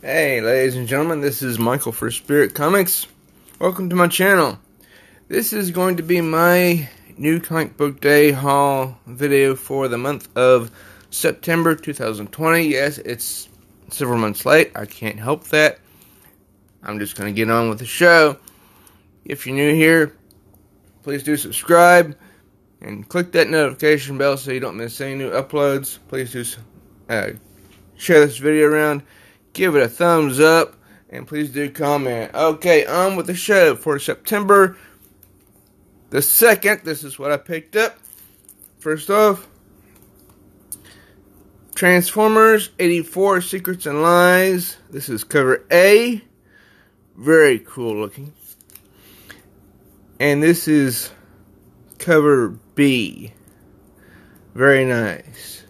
Hey ladies and gentlemen, this is Michael for Spirit Comics. Welcome to my channel. This is going to be my new comic book day haul video for the month of September 2020. Yes, it's several months late. I can't help that. I'm just going to get on with the show. If you're new here, please do subscribe and click that notification bell so you don't miss any new uploads. Please do share this video around. Give it a thumbs up, and please do comment. Okay, on with the show for September the 2nd. This is what I picked up. First off, Transformers 84 Secrets and Lies. This is cover A. Very cool looking. And this is cover B. Very nice.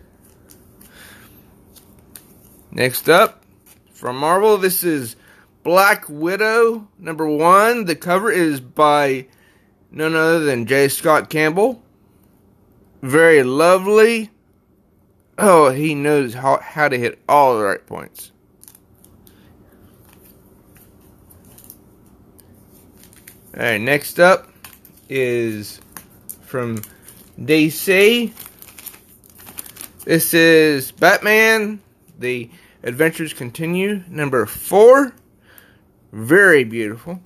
Next up, from Marvel, this is Black Widow #1. The cover is by none other than J. Scott Campbell. Very lovely. Oh, he knows how to hit all the right points. Alright, next up is from DC. This is Batman, The Adventures Continue, #4. Very beautiful.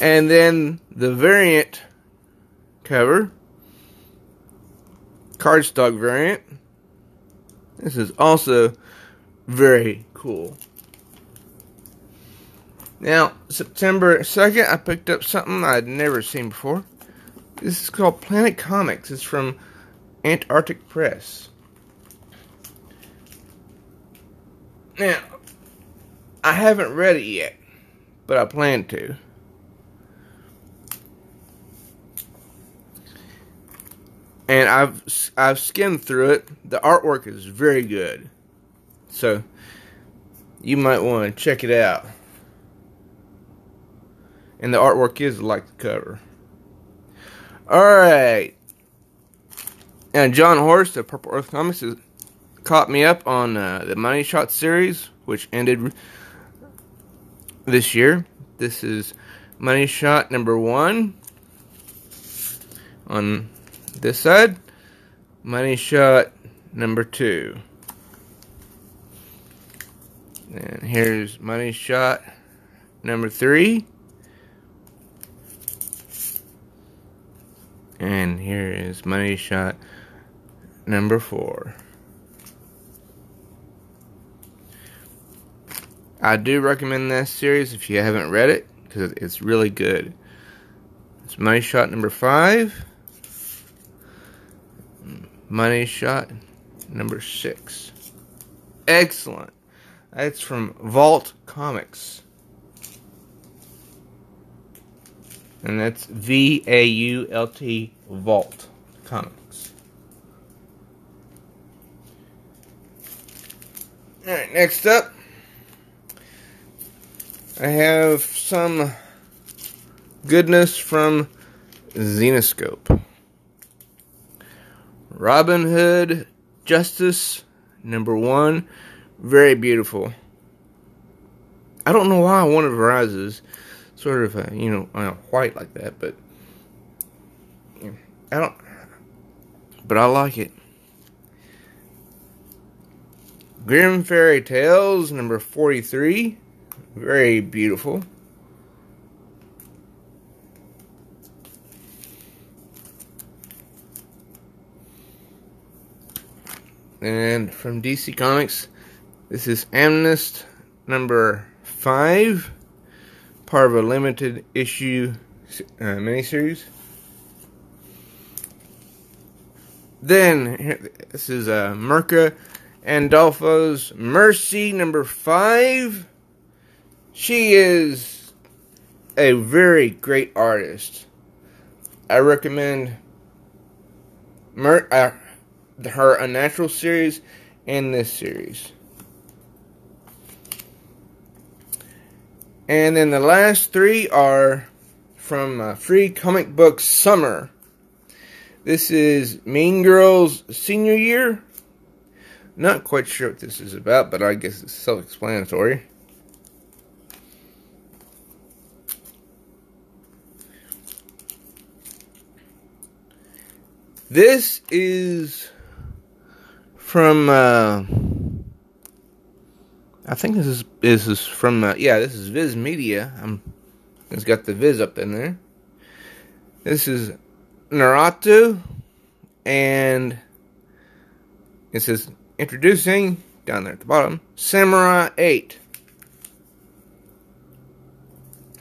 And then the variant cover, cardstock variant. This is also very cool. Now, September 2nd, I picked up something I'd never seen before. This is called Planet Comics. It's from Antarctic Press. Now, I haven't read it yet, but I plan to. And I've skimmed through it. The artwork is very good. So, you might want to check it out. And the artwork is like the cover. Alright. And John Horst of Purple Earth Comics has caught me up on the Money Shot series, which ended this year. This is Money Shot #1 on this side. Money Shot #2. And here's Money Shot #3. And here is Money Shot #4. I do recommend this series if you haven't read it, because it's really good. It's Money Shot #5. Money Shot #6. Excellent. That's from Vault Comics. And that's VAULT, Vault Comics. Alright, next up, I have some goodness from Zenescope. Robin Hood Justice #1. Very beautiful. I don't know why one of her eyes is sort of, white like that, but I like it. Grimm Fairy Tales #43. Very beautiful. And from DC Comics, this is Amethyst #5. Part of a limited issue miniseries. Then, this is Mirka Andolfo's Mercy #5. She is a very great artist. I recommend her Unnatural series and this series. And then the last three are from Free Comic Book Summer. This is Mean Girls Senior Year, Not quite sure what this is about, but I guess it's self-explanatory. This is from, I think this is from, yeah, this is Viz Media. It's got the Viz up in there. This is Naruto, and it says, introducing, down there at the bottom, Samurai 8.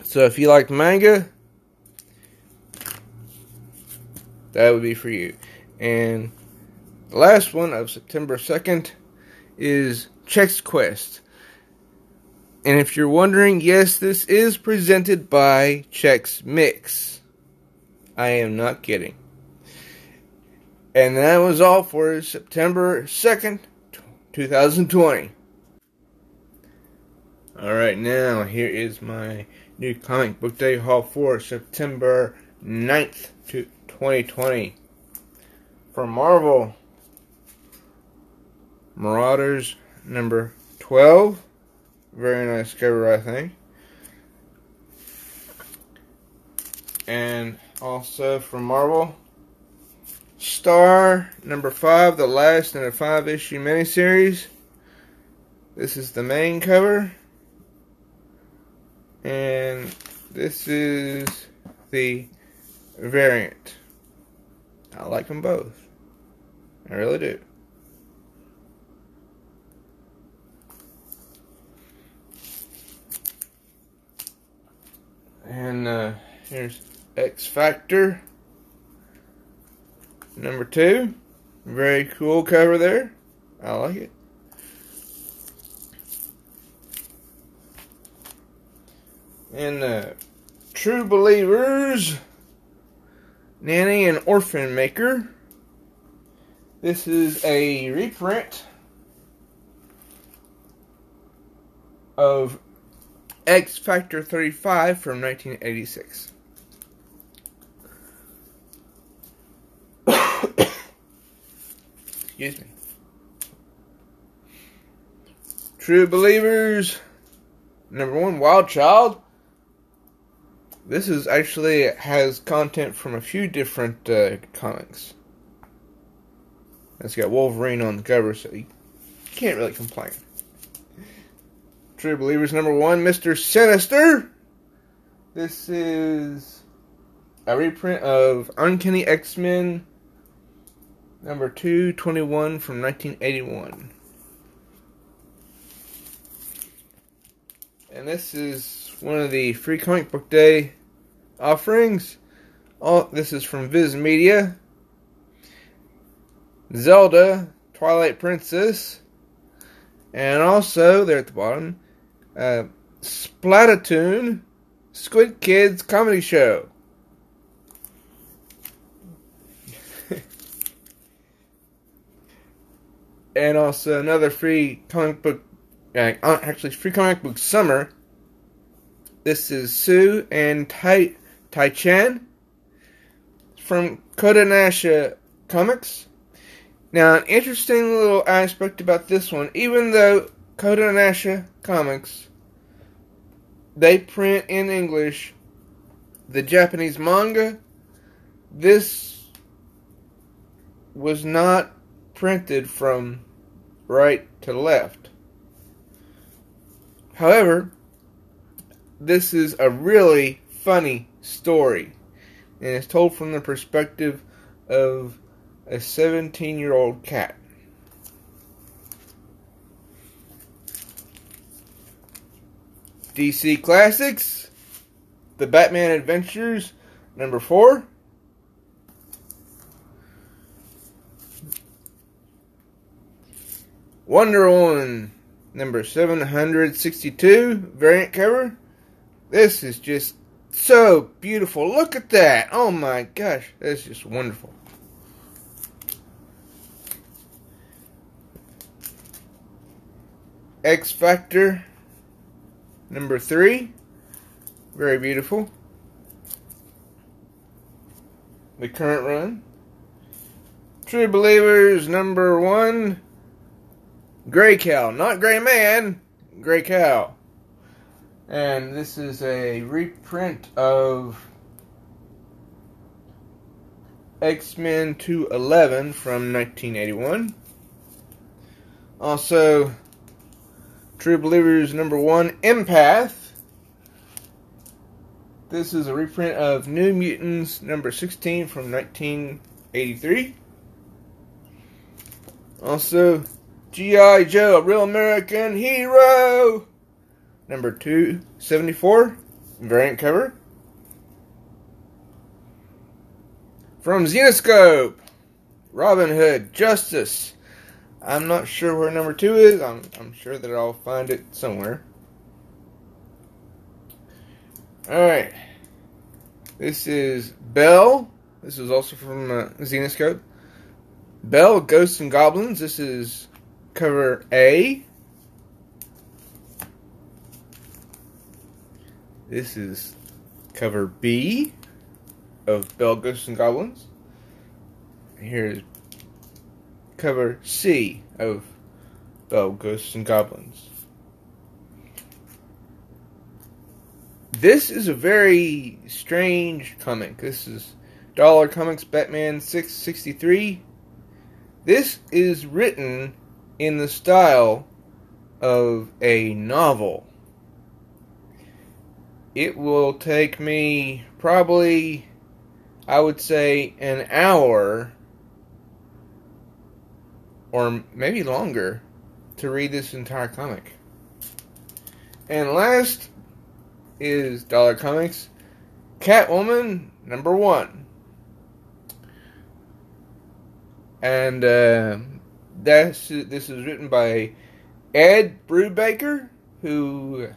So if you like manga, that would be for you. And the last one of September 2nd is Chex Quest. And if you're wondering, yes, this is presented by Chex Mix. I am not kidding. And that was all for September 2nd, 2020. Alright, now here is my new comic book day haul for September 9th, 2020. For Marvel, Marauders number 12. Very nice cover, I think. And also from Marvel, Star number 5, the last in a 5-issue miniseries. This is the main cover. And this is the variant. I like them both. I really do. And here's X Factor number 2. Very cool cover there. I like it. And True Believers, Nanny and Orphan Maker. This is a reprint of X Factor 35 from 1986. Excuse me. True Believers number 1, Wild Child. This is actually has content from a few different comics. It's got Wolverine on the cover, so you can't really complain. True Believers number 1, Mr. Sinister. This is a reprint of Uncanny X-Men number 221 from 1981. And this is one of the free comic book day offerings. This is from Viz Media. Zelda, Twilight Princess, and also, there at the bottom, Splatoon, Squid Kids Comedy Show. And also another free comic book, actually free comic book summer. This is Sue and Tai-Chan from Kodansha Comics. Now, an interesting little aspect about this one, even though Kodansha Comics, they print in English the Japanese manga, this was not printed from right to left. However, this is a really funny story, and it's told from the perspective of a 17-year-old cat. DC Classics, The Batman Adventures, number 4. Wonder Woman, number 762, variant cover. This is just so beautiful. Look at that. Oh my gosh, that's just wonderful. X Factor number 3, very beautiful. The current run. True Believers number 1, Gray Cow, not Gray Man, Gray Cow. And this is a reprint of X-Men 211 from 1981. Also, True Believers #1, Empath. This is a reprint of New Mutants #16 from 1983. Also, G.I.Joe, A Real American Hero, #274, variant cover. From Zenescope, Robin Hood, Justice. I'm not sure where #2 is. I'm sure that I'll find it somewhere. Alright. This is Belle. This is also from Zenescope. Belle, Ghosts and Goblins. This is cover A. This is cover B of Belle, Ghosts and Goblins. Here's cover C of Belle, Ghosts and Goblins. This is a very strange comic. This is Dollar Comics Batman 663. This is written in the style of a novel. It will take me probably, I would say, an hour or maybe longer to read this entire comic. And last is Dollar Comics Catwoman #1. And this is written by Ed Brubaker, who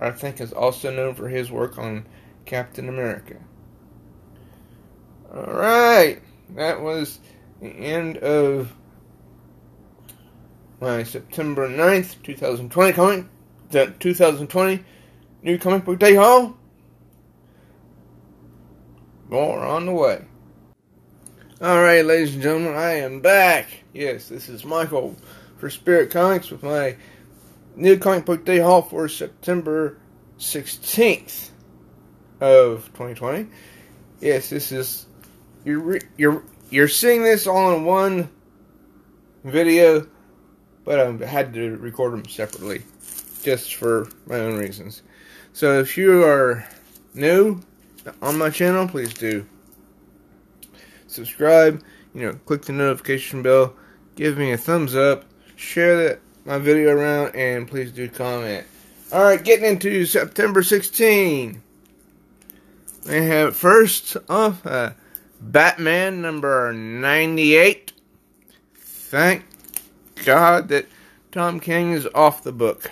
I think is also known for his work on Captain America. Alright, that was the end of my September 9th, 2020 comic. The 2020 New Comic Book Day haul. More on the way. Alright, ladies and gentlemen, I am back. Yes, this is Michael for Spirit Comics with my New Comic Book Day haul for September 16th of 2020. Yes, this is you're seeing this all in one video, but I had to record them separately just for my own reasons. So if you are new on my channel, please do subscribe, click the notification bell, give me a thumbs up, share my video around, and please do comment. Alright, getting into September 16. I have first off Batman #98. Thank God that Tom King is off the book.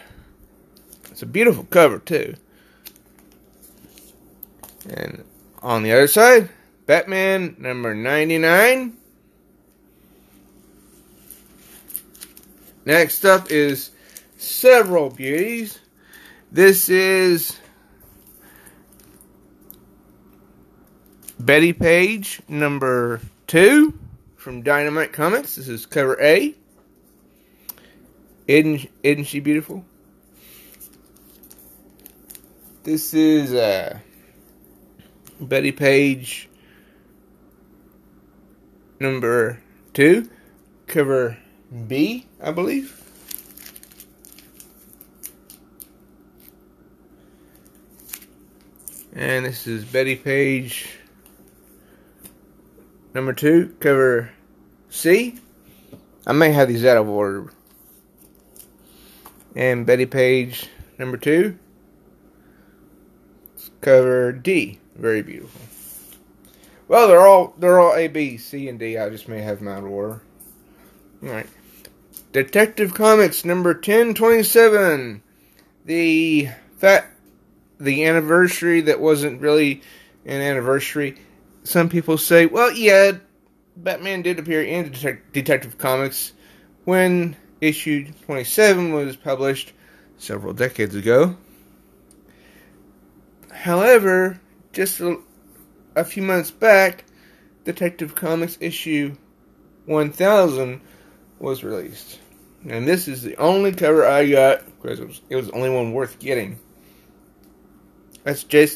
It's a beautiful cover too. And on the other side, Batman #99. Next up is Several Beauties. This is Betty Page #2 from Dynamite Comics. This is cover A. Isn't she beautiful? This is Betty Page #2, cover B, I believe. And this is Betty Page #2, cover C. I may have these out of order. And Betty Page #2, cover D. Very beautiful. Well, they're all A, B, C, and D. I just may have them out of order. Alright. Detective Comics #1027. The anniversary that wasn't really an anniversary. Some people say, well, yeah, Batman did appear in Detective Comics when issue 27 was published several decades ago. However, just a few months back, Detective Comics issue 1000 was released. And this is the only cover I got because it was the only one worth getting. That's J.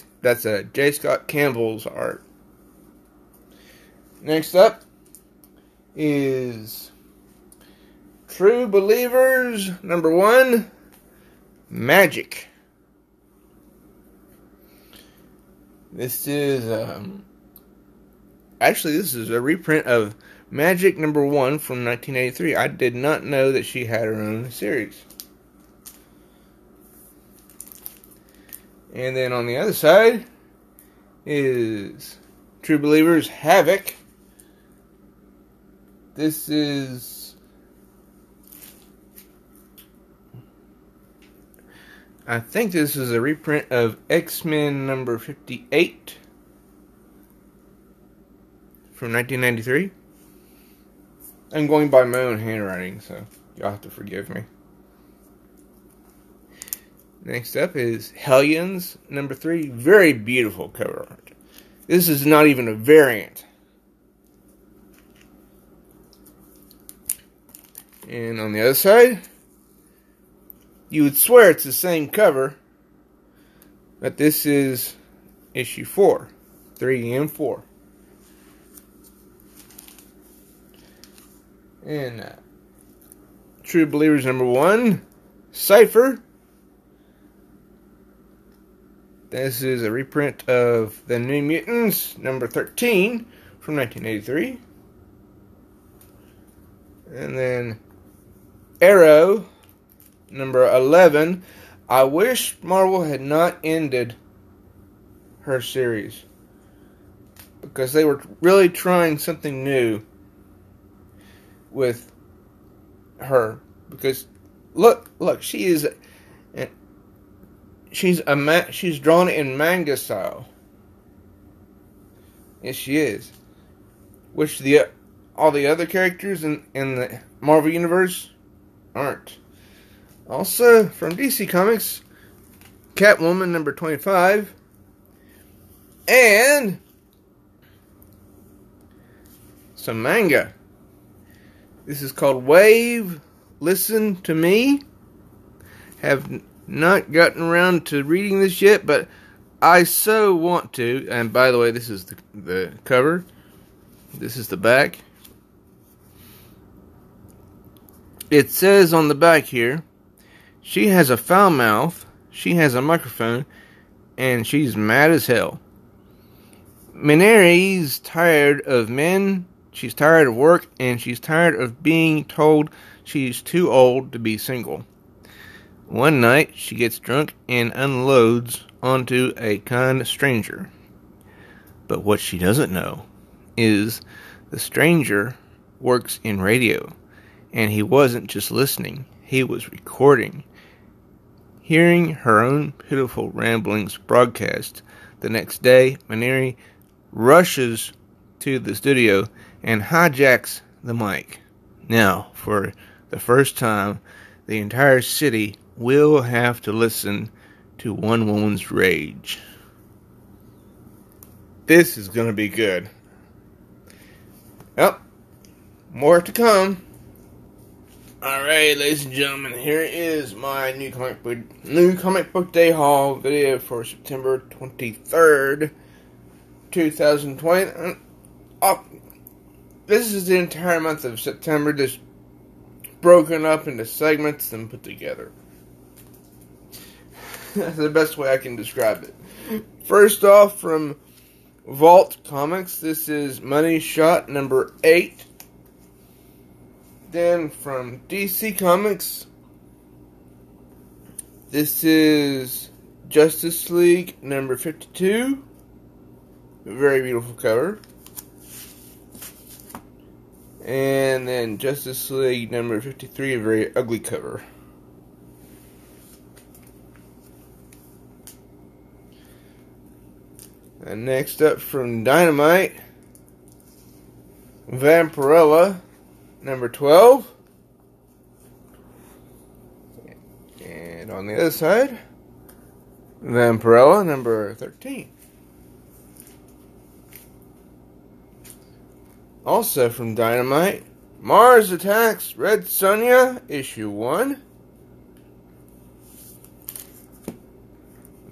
Scott Campbell's art. Next up is True Believers #1, Magic. This is actually this is a reprint of Magic #1 from 1983. I did not know that she had her own series. And then on the other side is True Believers Havoc. This is, I think this is a reprint of X-Men #58 from 1993. I'm going by my own handwriting, so y'all have to forgive me. Next up is Hellions #3. Very beautiful cover art. This is not even a variant. And on the other side, you would swear it's the same cover, but this is issue 4, 3 and 4. And True Believers #1, Cypher. This is a reprint of The New Mutants #13 from 1983. And then Aero #11. I wish Marvel had not ended her series, because they were really trying something new with her. Because look, she is she's drawn in manga style. Yes, she is. Which all the other characters in the Marvel Universe aren't. Also, from DC Comics, Catwoman #25. And some manga. This is called Wave, Listen to Me. Have not gotten around to reading this yet, but I so want to. And by the way, this is the cover. This is the back. It says on the back here, she has a foul mouth, she has a microphone, and she's mad as hell. Manery's tired of men, she's tired of work, and she's tired of being told she's too old to be single. One night, she gets drunk and unloads onto a kind stranger. But what she doesn't know is the stranger works in radio, and he wasn't just listening, he was recording. Hearing her own pitiful ramblings broadcast the next day, Manery rushes to the studio and hijacks the mic. Now, for the first time, the entire city will have to listen to one woman's rage. This is going to be good. Well, more to come. Alright, ladies and gentlemen, here is my new comic book day haul video for September 23rd, 2020. This is the entire month of September, just broken up into segments and put together. That's the best way I can describe it. First off, from Vault Comics, this is Money Shot #8. Then from DC Comics, this is Justice League #52. Very beautiful cover. And then Justice League #53, a very ugly cover. And next up from Dynamite, Vampirella #12. And on the other side, Vampirella #13. Also from Dynamite, Mars Attacks Red Sonja, issue 1.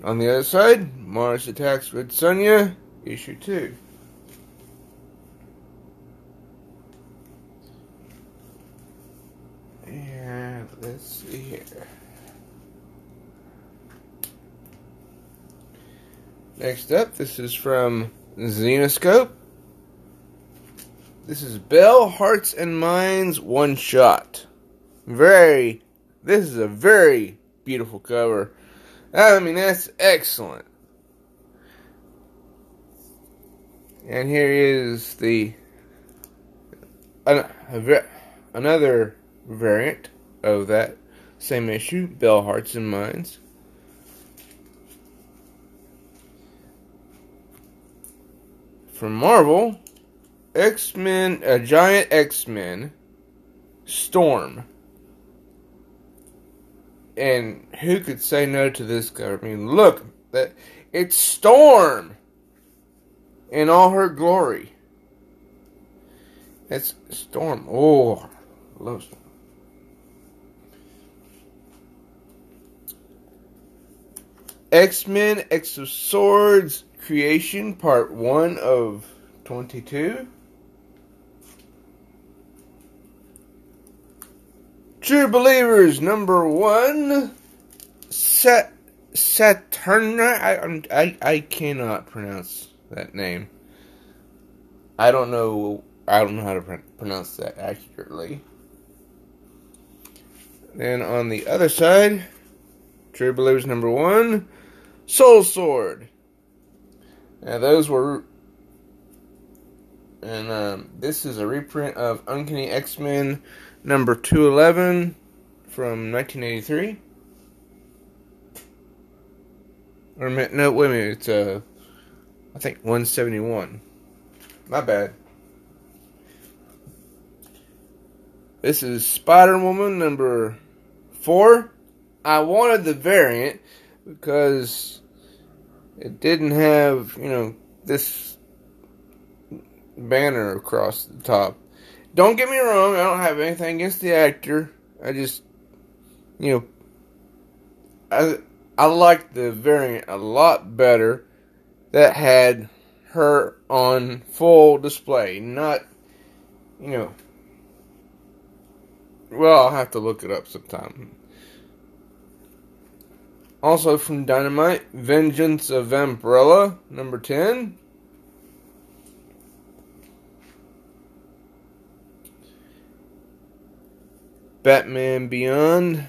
On the other side, Mars Attacks Red Sonja, issue 2. And let's see here. Next up, this is from Zenescope. This is Bell, Hearts and Minds One Shot. This is a very beautiful cover. I mean, that's excellent. And here is another variant of that same issue, Bell, Hearts and Minds. From Marvel, X-Men, a giant X-Men, Storm. And who could say no to this cover? I mean, look, it's Storm in all her glory. It's Storm. Oh, I love Storm. X-Men, X of Swords, Creation, Part 1 of 22. True Believers, number 1. Saturna. I cannot pronounce that name. I don't know how to pronounce that accurately. Then on the other side, True Believers, number 1. Soul Sword. Now those were, and this is a reprint of Uncanny X-Men number 211 from 1983. Or no, wait a minute, it's I think 171. My bad. This is Spider-Woman number 4. I wanted the variant because it didn't have, this banner across the top. Don't get me wrong, I don't have anything against the actor. I just, I liked the variant a lot better that had her on full display. Not, well, I'll have to look it up sometime. Also from Dynamite, Vengeance of Vampirella, number 10. Batman Beyond,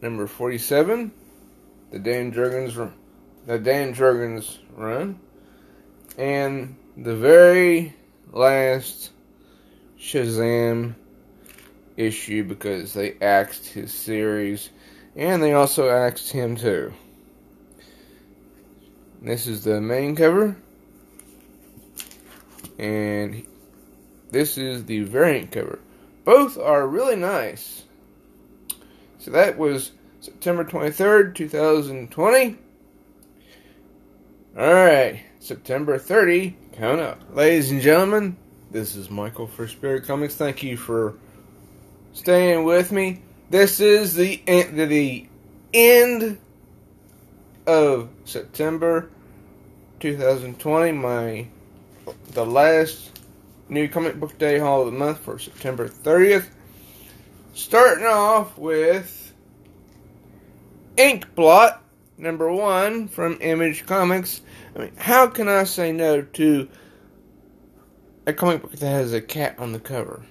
number 47. The Dan Jurgens run. And the very last Shazam issue, because they axed his series. And they also axed him too. This is the main cover. And this is the variant cover. Both are really nice. So that was September 23rd, 2020. Alright, September 30 coming up. Ladies and gentlemen, this is Michael for Spirit Comics. Thank you for staying with me. This is the end of September 2020, the last new comic book day haul of the month for September 30th. Starting off with Inkblot, number 1 from Image Comics. I mean, how can I say no to a comic book that has a cat on the cover?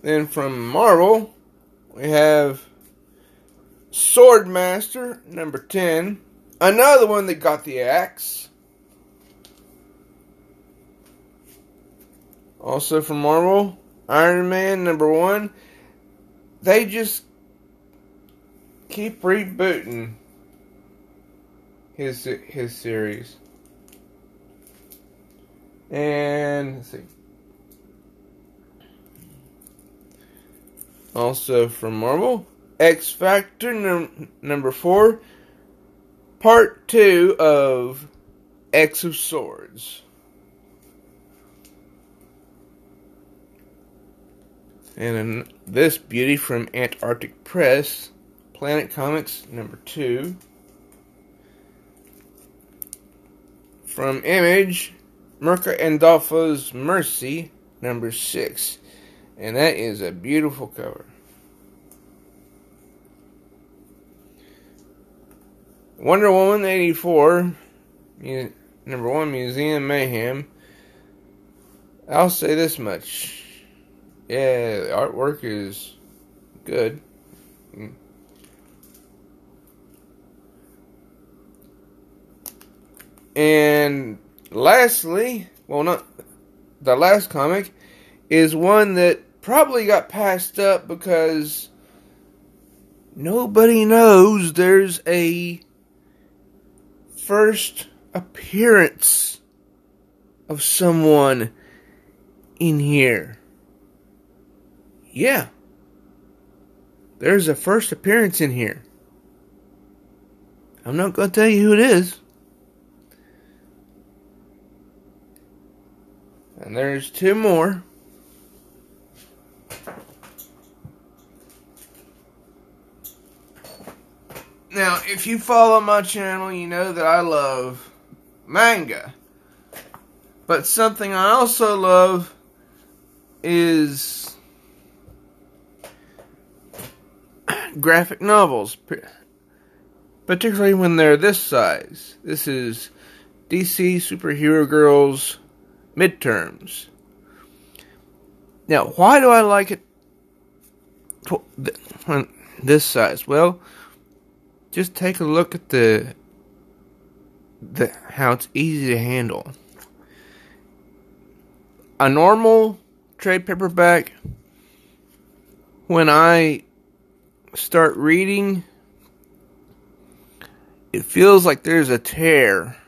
Then from Marvel, we have Swordmaster, number 10. Another one that got the axe. Also from Marvel, Iron Man, number 1. They just keep rebooting his series. And, let's see. Also from Marvel, X-Factor number 4, Part 2 of X of Swords. And this beauty from Antarctic Press, Planet Comics #2. From Image, Mirka Andolfo's Mercy #6. And that is a beautiful cover. Wonder Woman 84, #1, Museum Mayhem. I'll say this much. Yeah, the artwork is good. And lastly, well, not the last comic, is one that probably got passed up because nobody knows there's a first appearance of someone in here. Yeah. There's a first appearance in here. I'm not going to tell you who it is. And there's 2 more. Now, if you follow my channel, you know that I love manga. But something I also love is graphic novels, particularly when they're this size. This is DC Superhero Girls Midterms. Now, why do I like it this size? Well, just take a look at the how it's easy to handle. A normal trade paperback, when I start reading, it feels like there's a tear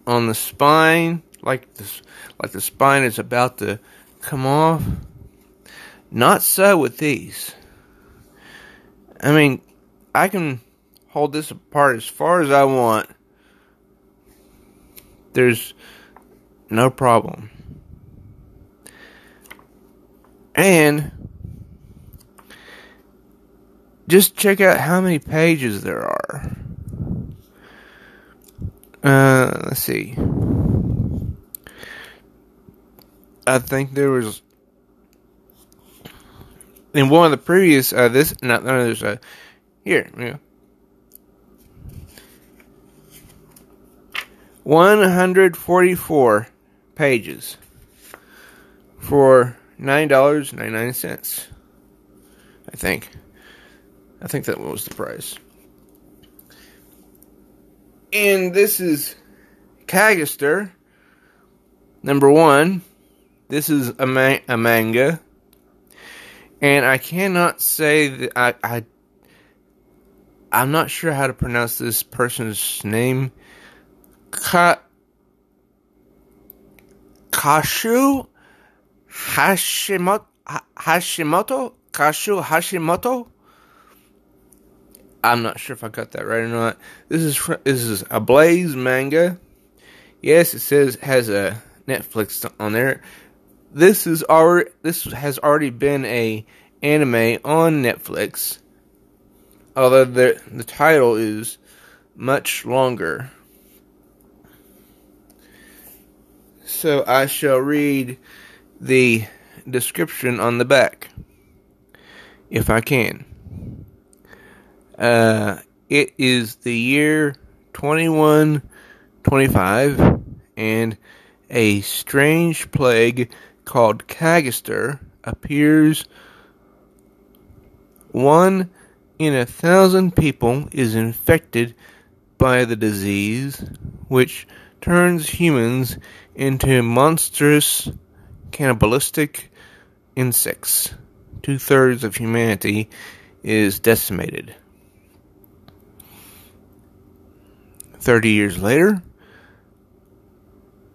on the spine, like the spine is about to come off. Not so with these. I mean, I can hold this apart as far as I want. There's no problem. And just check out how many pages there are. Let's see. I think there was in one of the previous here, yeah. 144 pages for $9.99. I think that was the price. And this is Cagister #1. This is a manga. And I cannot say that I'm not sure how to pronounce this person's name. Kashu Hashimoto? Kashu Hashimoto? I'm not sure if I got that right or not. This is a Blaze manga. Yes, it says has a Netflix on there. This has already been a anime on Netflix, although the title is much longer. So I shall read the description on the back, if I can. It is the year 2125, and a strange plague called Cagister appears. 1 in 1,000 people is infected by the disease, which turns humans into monstrous, cannibalistic insects. 2/3 of humanity is decimated. 30 years later,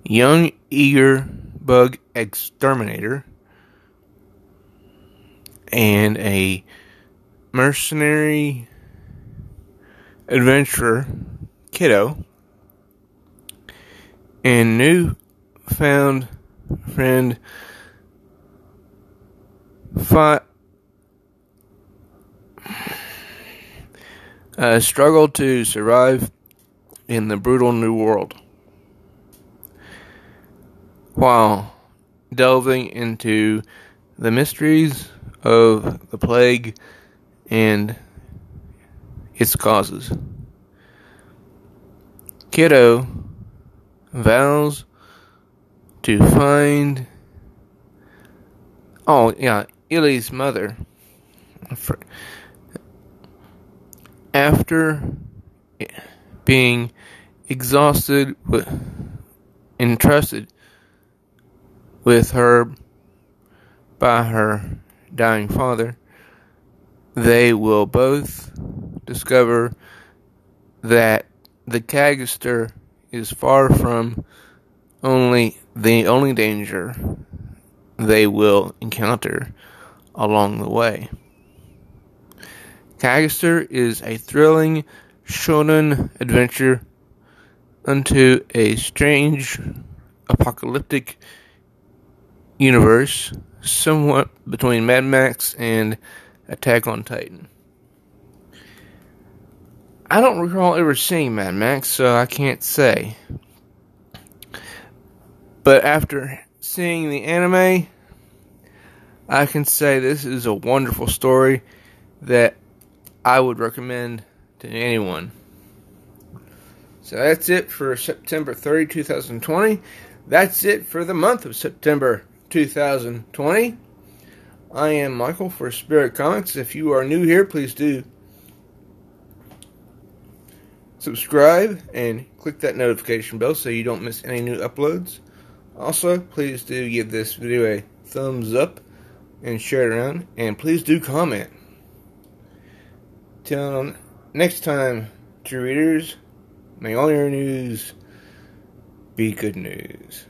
young, eager bug exterminator and a mercenary adventurer kiddo and newfound friend struggle to survive in the brutal new world, while delving into the mysteries of the plague and its causes. Kiddo vows to find Illy's mother after being exhausted entrusted with her by her dying father. They will both discover that the Cagister is far from the only danger they will encounter along the way. Cagister is a thrilling shonen adventure into a strange apocalyptic universe, somewhat between Mad Max and Attack on Titan. I don't recall ever seeing Mad Max, so I can't say. But after seeing the anime, I can say this is a wonderful story that I would recommend to anyone. So that's it for September 30, 2020. That's it for the month of September 2020. I am Michael for Spirit Comics. If you are new here, please do subscribe and click that notification bell so you don't miss any new uploads. Also, please do give this video a thumbs up and share it around, and please do comment. Till next time, true readers, may all your news be good news.